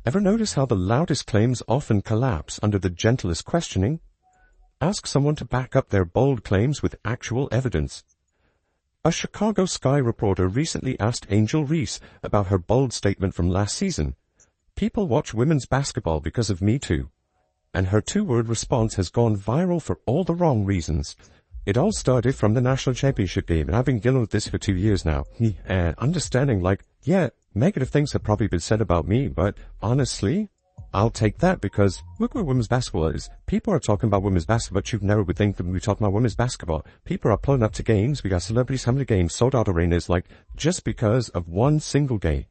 Ever notice how the loudest claims often collapse under the gentlest questioning? Ask someone to back up their bold claims with actual evidence. A Chicago Sky reporter recently asked Angel Reese about her bold statement from last season. People watch women's basketball because of Me Too. And her two-word response has gone viral for all the wrong reasons. It all started from the national championship game, and I've been dealing with this for 2 years now. And understanding, negative things have probably been said about me, but honestly, I'll take that because look where women's basketball is. People are talking about women's basketball, but you never would think that we talk about women's basketball. People are pulling up to games. We got celebrities coming to games, sold out arenas, just because of one single game.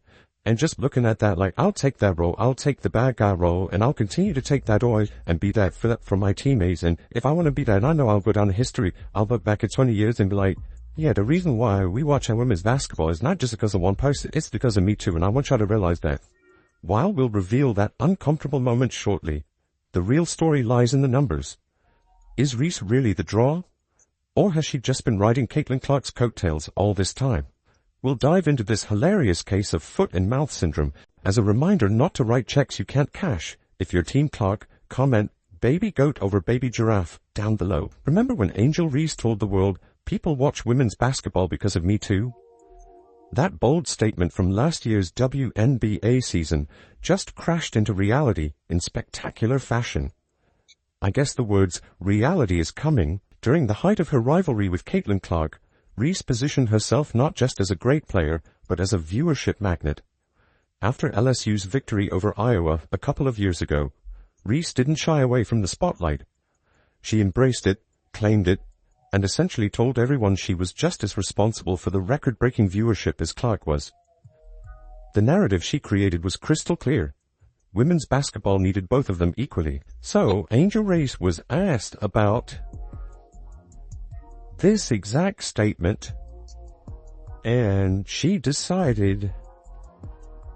And just looking at that, I'll take that role, I'll take the bad guy role, and I'll continue to take that role and be that for my teammates. And if I want to be that, and I know I'll go down in history, I'll look back at 20 years and be like, yeah, the reason why we watch our women's basketball is not just because of one person, it's because of Me Too. And I want you to realize that. While we'll reveal that uncomfortable moment shortly, the real story lies in the numbers. Is Reese really the draw? Or has she just been riding Caitlin Clark's coattails all this time? We'll dive into this hilarious case of foot and mouth syndrome as a reminder not to write checks you can't cash. If you're Team Clark, comment baby goat over baby giraffe down below. Remember when Angel Reese told the world people watch women's basketball because of Me Too? That bold statement from last year's WNBA season just crashed into reality in spectacular fashion. I guess the words reality is coming. During the height of her rivalry with Caitlin Clark, Reese positioned herself not just as a great player, but as a viewership magnet. After LSU's victory over Iowa a couple of years ago, Reese didn't shy away from the spotlight. She embraced it, claimed it, and essentially told everyone she was just as responsible for the record-breaking viewership as Clark was. The narrative she created was crystal clear. Women's basketball needed both of them equally. So, Angel Reese was asked about this exact statement, and she decided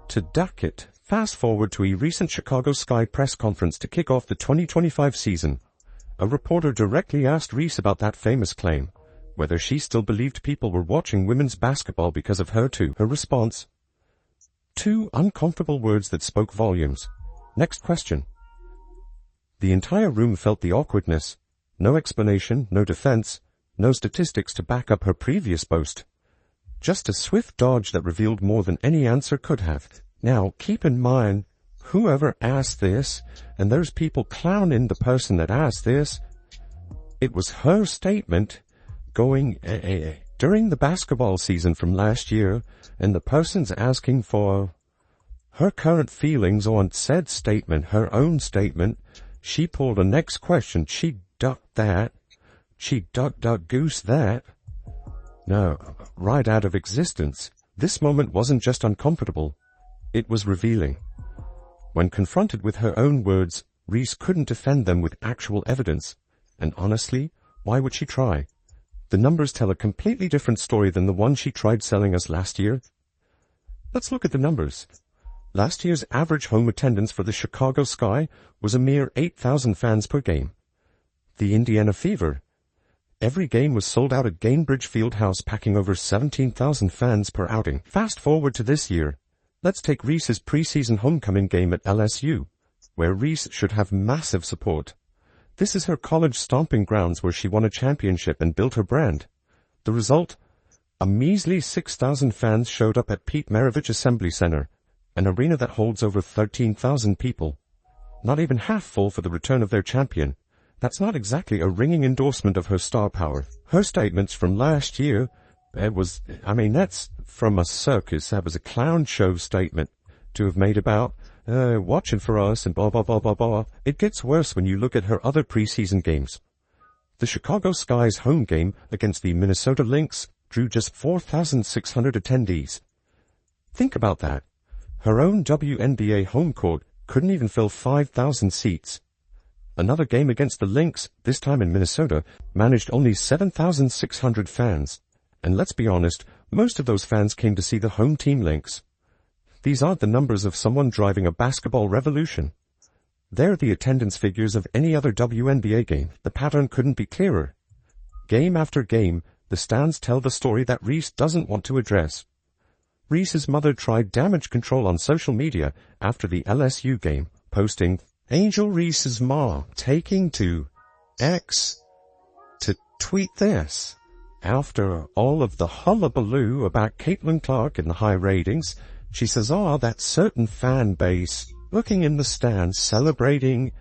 to duck it. Fast forward to a recent Chicago Sky press conference to kick off the 2025 season. A reporter directly asked Reese about that famous claim, whether she still believed people were watching women's basketball because of her too. Her response: two uncomfortable words that spoke volumes. Next question. The entire room felt the awkwardness. No explanation, no defense, no statistics to back up her previous boast. Just a swift dodge that revealed more than any answer could have. Now, keep in mind, whoever asked this, and there's people clowning the person that asked this, it was her statement going during the basketball season from last year, and the person's asking for her current feelings on said statement, her own statement. She pulled a next question. She ducked that. She duck goose that. No, right out of existence. This moment wasn't just uncomfortable. It was revealing. When confronted with her own words, Reese couldn't defend them with actual evidence. And honestly, why would she try? The numbers tell a completely different story than the one she tried selling us last year. Let's look at the numbers. Last year's average home attendance for the Chicago Sky was a mere 8,000 fans per game. The Indiana Fever. Every game was sold out at Gainbridge Fieldhouse, packing over 17,000 fans per outing. Fast forward to this year. Let's take Reese's preseason homecoming game at LSU, where Reese should have massive support. This is her college stomping grounds where she won a championship and built her brand. The result? A measly 6,000 fans showed up at Pete Maravich Assembly Center, an arena that holds over 13,000 people. Not even half full for the return of their champion. That's not exactly a ringing endorsement of her star power. Her statements from last year, that's from a circus. That was a clown show statement to have made about watching for us and blah, blah, blah, blah, blah. It gets worse when you look at her other preseason games. The Chicago Sky's home game against the Minnesota Lynx drew just 4,600 attendees. Think about that. Her own WNBA home court couldn't even fill 5,000 seats. Another game against the Lynx, this time in Minnesota, managed only 7,600 fans. And let's be honest, most of those fans came to see the home team Lynx. These aren't the numbers of someone driving a basketball revolution. They're the attendance figures of any other WNBA game. The pattern couldn't be clearer. Game after game, the stands tell the story that Reese doesn't want to address. Reese's mother tried damage control on social media after the LSU game, posting, "Angel Reese's ma taking to X to tweet this." After all of the hullabaloo about Caitlin Clark and the high ratings, she says, that certain fan base looking in the stands celebrating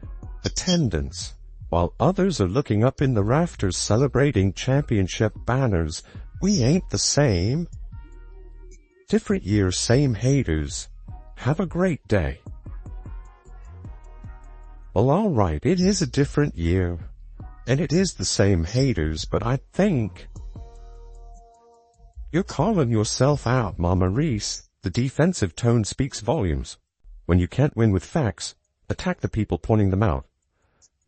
attendance, while others are looking up in the rafters celebrating championship banners. We ain't the same. Different year, same haters. Have a great day. Well, alright, it is a different year, and it is the same haters, but I think you're calling yourself out, Mama Reese. The defensive tone speaks volumes. When you can't win with facts, attack the people pointing them out.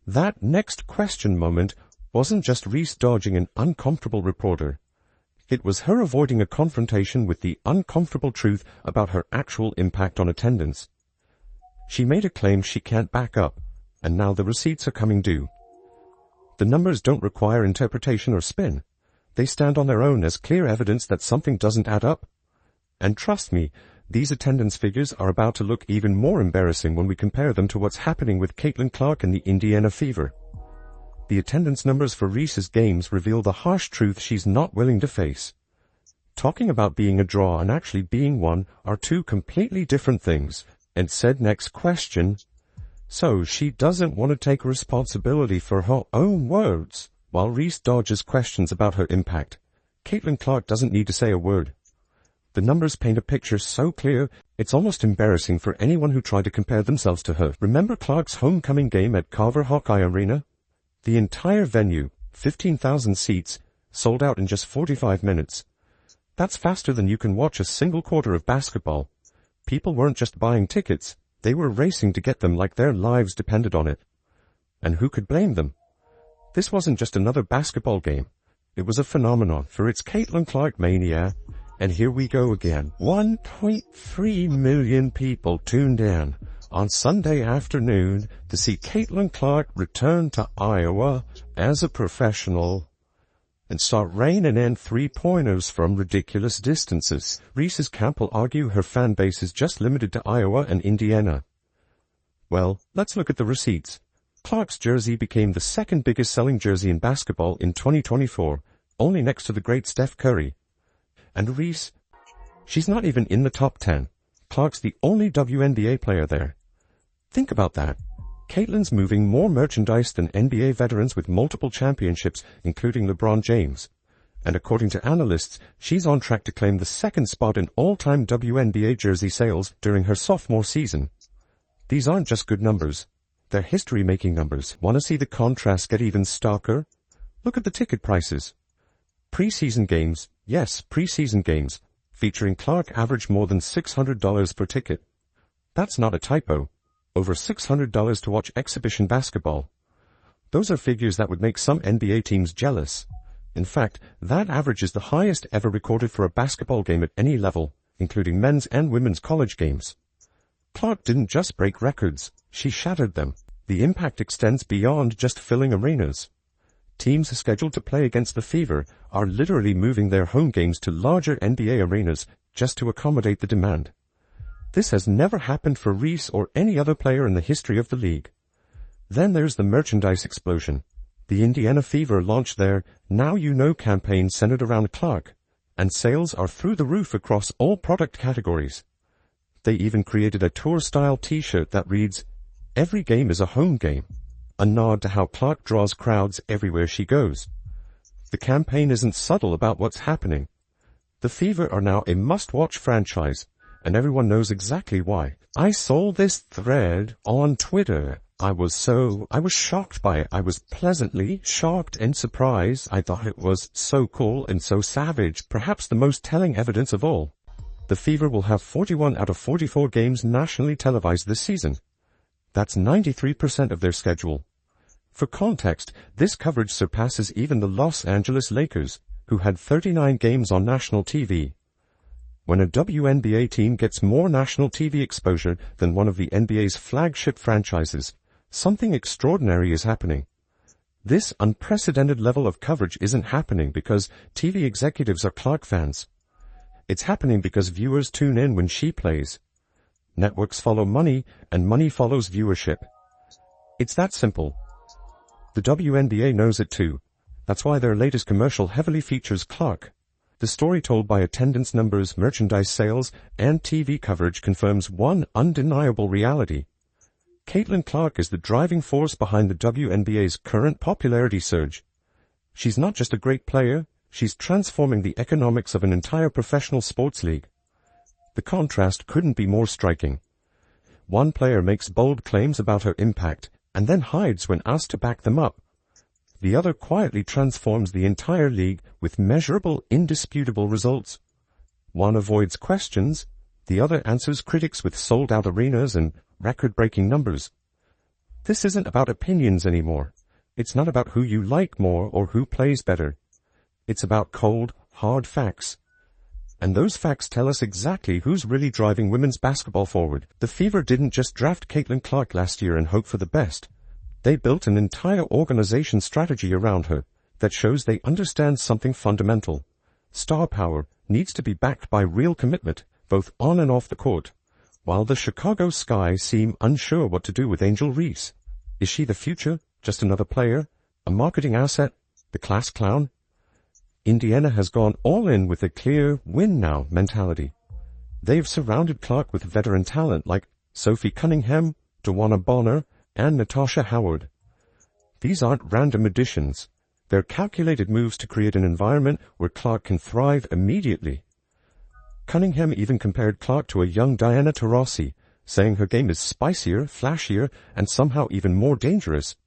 That next question moment wasn't just Reese dodging an uncomfortable reporter. It was her avoiding a confrontation with the uncomfortable truth about her actual impact on attendance. She made a claim she can't back up, and now the receipts are coming due. The numbers don't require interpretation or spin. They stand on their own as clear evidence that something doesn't add up. And trust me, these attendance figures are about to look even more embarrassing when we compare them to what's happening with Caitlin Clark and the Indiana Fever. The attendance numbers for Reese's games reveal the harsh truth she's not willing to face. Talking about being a draw and actually being one are two completely different things. And said next question, so she doesn't want to take responsibility for her own words. While Reese dodges questions about her impact, Caitlin Clark doesn't need to say a word. The numbers paint a picture so clear, it's almost embarrassing for anyone who tried to compare themselves to her. Remember Clark's homecoming game at Carver Hawkeye Arena? The entire venue, 15,000 seats, sold out in just 45 minutes. That's faster than you can watch a single quarter of basketball. People weren't just buying tickets, they were racing to get them like their lives depended on it. And who could blame them? This wasn't just another basketball game. It was a phenomenon for its Caitlin Clark mania. And here we go again. 1.3 million people tuned in on Sunday afternoon to see Caitlin Clark return to Iowa as a professional and start raining in three-pointers from ridiculous distances. Reese's camp will argue her fan base is just limited to Iowa and Indiana. Well, let's look at the receipts. Clark's jersey became the second biggest selling jersey in basketball in 2024, only next to the great Steph Curry. And Reese, she's not even in the top 10. Clark's the only WNBA player there. Think about that. Caitlin's moving more merchandise than NBA veterans with multiple championships, including LeBron James. And according to analysts, she's on track to claim the second spot in all-time WNBA jersey sales during her sophomore season. These aren't just good numbers. They're history-making numbers. Want to see the contrast get even starker? Look at the ticket prices. Preseason games, yes, preseason games, featuring Clark averaged more than $600 per ticket. That's not a typo. Over $600 to watch exhibition basketball. Those are figures that would make some NBA teams jealous. In fact, that average is the highest ever recorded for a basketball game at any level, including men's and women's college games. Clark didn't just break records, she shattered them. The impact extends beyond just filling arenas. Teams scheduled to play against the Fever are literally moving their home games to larger NBA arenas just to accommodate the demand. This has never happened for Reese or any other player in the history of the league. Then there's the merchandise explosion. The Indiana Fever launched their Now You Know campaign centered around Clark, and sales are through the roof across all product categories. They even created a tour-style t-shirt that reads, "Every game is a home game," a nod to how Clark draws crowds everywhere she goes. The campaign isn't subtle about what's happening. The Fever are now a must-watch franchise, and everyone knows exactly why. I saw this thread on Twitter. I was shocked by it. I was pleasantly shocked and surprised. I thought it was so cool and so savage, perhaps the most telling evidence of all. The Fever will have 41 out of 44 games nationally televised this season. That's 93% of their schedule. For context, this coverage surpasses even the Los Angeles Lakers, who had 39 games on national TV. When a WNBA team gets more national TV exposure than one of the NBA's flagship franchises, something extraordinary is happening. This unprecedented level of coverage isn't happening because TV executives are Clark fans. It's happening because viewers tune in when she plays. Networks follow money, and money follows viewership. It's that simple. The WNBA knows it too. That's why their latest commercial heavily features Clark. The story told by attendance numbers, merchandise sales, and TV coverage confirms one undeniable reality. Caitlin Clark is the driving force behind the WNBA's current popularity surge. She's not just a great player, she's transforming the economics of an entire professional sports league. The contrast couldn't be more striking. One player makes bold claims about her impact, and then hides when asked to back them up. The other quietly transforms the entire league with measurable, indisputable results. One avoids questions, the other answers critics with sold-out arenas and record-breaking numbers. This isn't about opinions anymore. It's not about who you like more or who plays better. It's about cold, hard facts. And those facts tell us exactly who's really driving women's basketball forward. The Fever didn't just draft Caitlin Clark last year and hope for the best. They built an entire organization strategy around her that shows they understand something fundamental. Star power needs to be backed by real commitment, both on and off the court. While the Chicago Sky seem unsure what to do with Angel Reese. Is she the future? Just another player? A marketing asset? The class clown? Indiana has gone all in with a clear win-now mentality. They've surrounded Clark with veteran talent like Sophie Cunningham, DeWanna Bonner, and Natasha Howard. These aren't random additions. They're calculated moves to create an environment where Clark can thrive immediately. Cunningham even compared Clark to a young Diana Taurasi, saying her game is spicier, flashier, and somehow even more dangerous.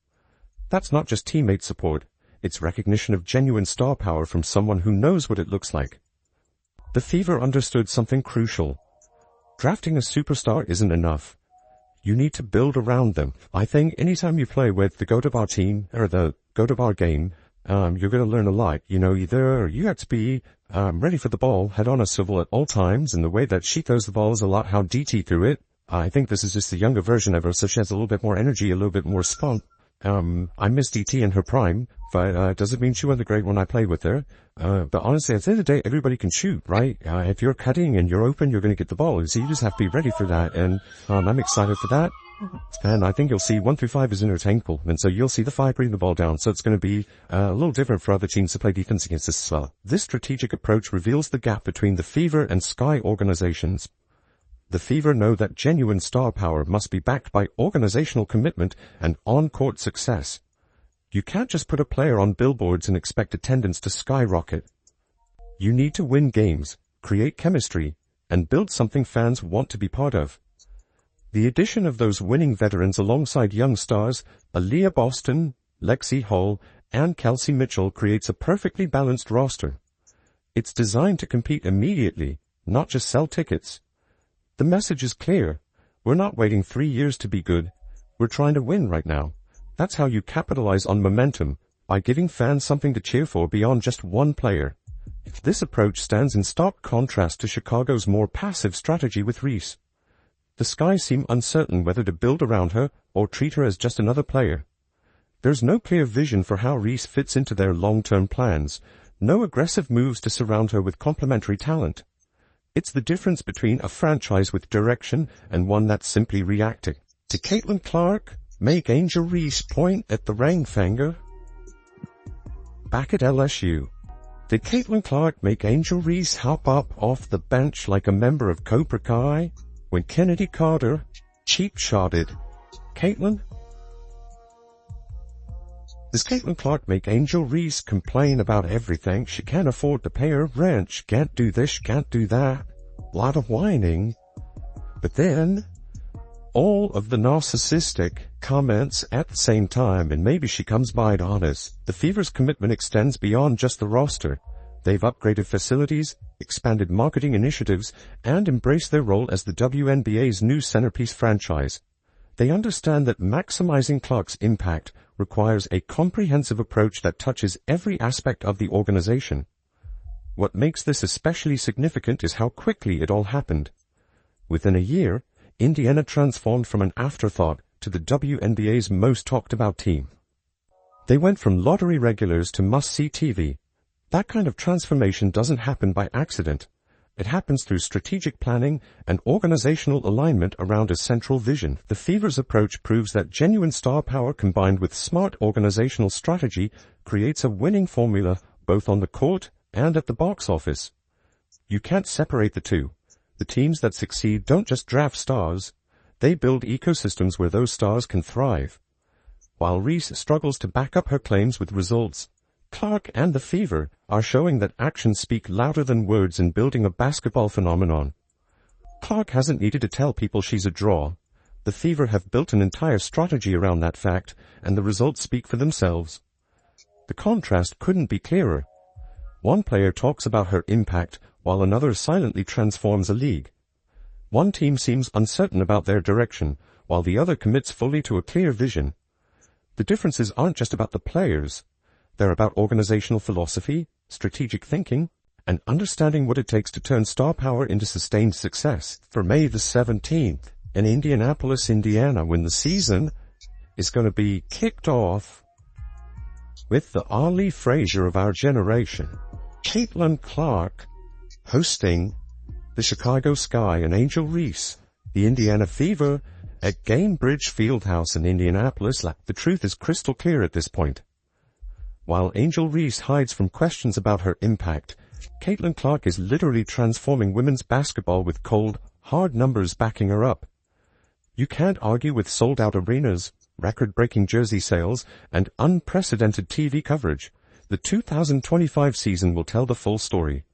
That's not just teammate support. It's recognition of genuine star power from someone who knows what it looks like. The Fever understood something crucial. Drafting a superstar isn't enough. You need to build around them. I think anytime you play with the go-to-bar team, or the go-to-bar game, you're going to learn a lot. You have to be ready for the ball, head on a swivel at all times, and the way that she throws the ball is a lot how DT threw it. I think this is just the younger version of her, so she has a little bit more energy, a little bit more spunk. I miss DT in her prime, but doesn't mean she wasn't great when I played with her. But honestly, at the end of the day, everybody can shoot, right? If you're cutting and you're open, you're going to get the ball. So you just have to be ready for that, and I'm excited for that. And I think you'll see 1 through 5 is interchangeable, and so you'll see the 5 bring the ball down. So it's going to be a little different for other teams to play defense against this as well. This strategic approach reveals the gap between the Fever and Sky organizations. The Fever know that genuine star power must be backed by organizational commitment and on-court success. You can't just put a player on billboards and expect attendance to skyrocket. You need to win games, create chemistry, and build something fans want to be part of. The addition of those winning veterans alongside young stars, Aaliyah Boston, Lexi Hall, and Kelsey Mitchell creates a perfectly balanced roster. It's designed to compete immediately, not just sell tickets. The message is clear. We're not waiting 3 years to be good. We're trying to win right now. That's how you capitalize on momentum, by giving fans something to cheer for beyond just one player. This approach stands in stark contrast to Chicago's more passive strategy with Reese. The Sky seem uncertain whether to build around her or treat her as just another player. There's no clear vision for how Reese fits into their long-term plans, no aggressive moves to surround her with complementary talent. It's the difference between a franchise with direction and one that's simply reacting. Did Caitlin Clark make Angel Reese point at the ring finger? Back at LSU, did Caitlin Clark make Angel Reese hop up off the bench like a member of Cobra Kai when Kennedy Carter cheap-shotted Caitlin? Does Caitlin Clark make Angel Reese complain about everything? She can't afford to pay her rent, she can't do this, she can't do that. A lot of whining. But then, all of the narcissistic comments at the same time, and maybe she comes by it honest. The Fever's commitment extends beyond just the roster. They've upgraded facilities, expanded marketing initiatives, and embraced their role as the WNBA's new centerpiece franchise. They understand that maximizing Clark's impact requires a comprehensive approach that touches every aspect of the organization. What makes this especially significant is how quickly it all happened. Within a year, Indiana transformed from an afterthought to the WNBA's most talked-about team. They went from lottery regulars to must-see TV. That kind of transformation doesn't happen by accident. It happens through strategic planning and organizational alignment around a central vision. The Fever's approach proves that genuine star power combined with smart organizational strategy creates a winning formula both on the court and at the box office. You can't separate the two. The teams that succeed don't just draft stars, they build ecosystems where those stars can thrive. While Reese struggles to back up her claims with results, Clark and the Fever are showing that actions speak louder than words in building a basketball phenomenon. Clark hasn't needed to tell people she's a draw. The Fever have built an entire strategy around that fact, and the results speak for themselves. The contrast couldn't be clearer. One player talks about her impact, while another silently transforms a league. One team seems uncertain about their direction, while the other commits fully to a clear vision. The differences aren't just about the players. They're about organizational philosophy, strategic thinking, and understanding what it takes to turn star power into sustained success. For May the 17th, in Indianapolis, Indiana, when the season is going to be kicked off with the Ali Frazier of our generation, Caitlin Clark, hosting the Chicago Sky and Angel Reese, the Indiana Fever, at Gainbridge Fieldhouse in Indianapolis. The truth is crystal clear at this point. While Angel Reese hides from questions about her impact, Caitlin Clark is literally transforming women's basketball with cold, hard numbers backing her up. You can't argue with sold-out arenas, record-breaking jersey sales, and unprecedented TV coverage. The 2025 season will tell the full story.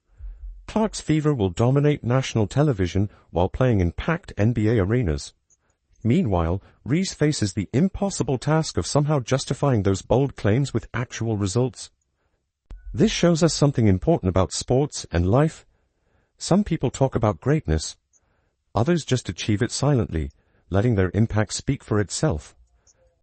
Clark's Fever will dominate national television while playing in packed NBA arenas. Meanwhile, Reese faces the impossible task of somehow justifying those bold claims with actual results. This shows us something important about sports and life. Some people talk about greatness. Others just achieve it silently, letting their impact speak for itself.